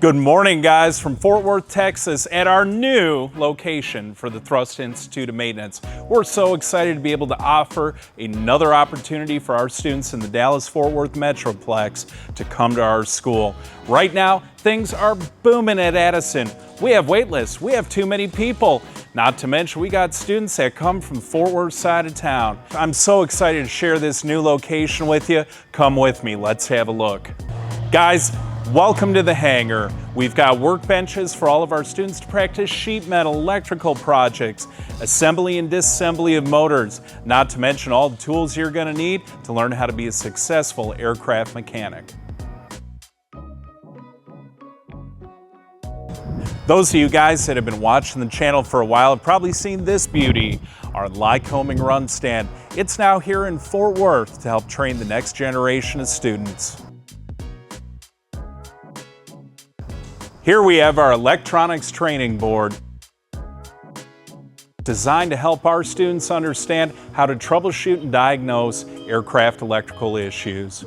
Good morning, guys, from Fort Worth, Texas, at our new location for the Thrust Institute of Maintenance. We're so excited to be able to offer another opportunity for our students in the Dallas-Fort Worth Metroplex to come to our school. Right now, things are booming at Addison. We have wait lists, we have too many people. Not to mention, we got students that come from the Fort Worth side of town. I'm so excited to share this new location with you. Come with me, let's have a look. Guys, welcome to the hangar. We've got workbenches for all of our students to practice sheet metal, electrical projects, assembly and disassembly of motors, not to mention all the tools you're going to need to learn how to be a successful aircraft mechanic. Those of you guys that have been watching the channel for a while have probably seen this beauty, our Lycoming Run Stand. It's now here in Fort Worth to help train the next generation of students. Here we have our electronics training board, designed to help our students understand how to troubleshoot and diagnose aircraft electrical issues.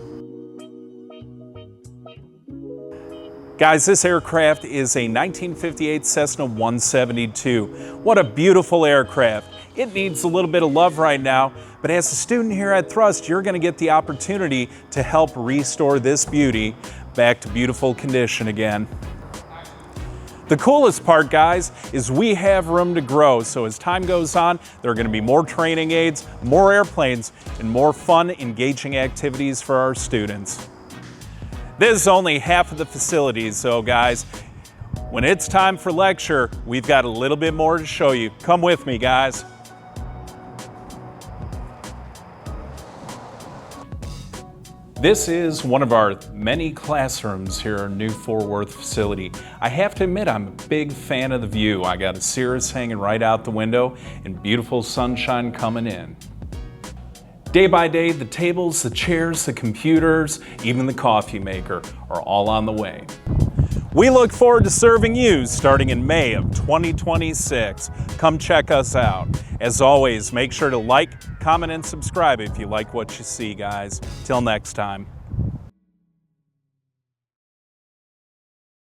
Guys, this aircraft is a 1958 Cessna 172. What a beautiful aircraft. It needs a little bit of love right now, but as a student here at Thrust, you're going to get the opportunity to help restore this beauty back to beautiful condition again. The coolest part, guys, is we have room to grow. So as time goes on, there are going to be more training aids, more airplanes, and more fun, engaging activities for our students. This is only half of the facilities, so guys, when it's time for lecture, we've got a little bit more to show you. Come with me, guys. This is one of our many classrooms here in our new Fort Worth facility. I have to admit, I'm a big fan of the view. I got a Cirrus hanging right out the window and beautiful sunshine coming in. Day by day, the tables, the chairs, the computers, even the coffee maker are all on the way. We look forward to serving you starting in May of 2026. Come check us out. As always, make sure to like, comment, and subscribe if you like what you see, guys. Till next time.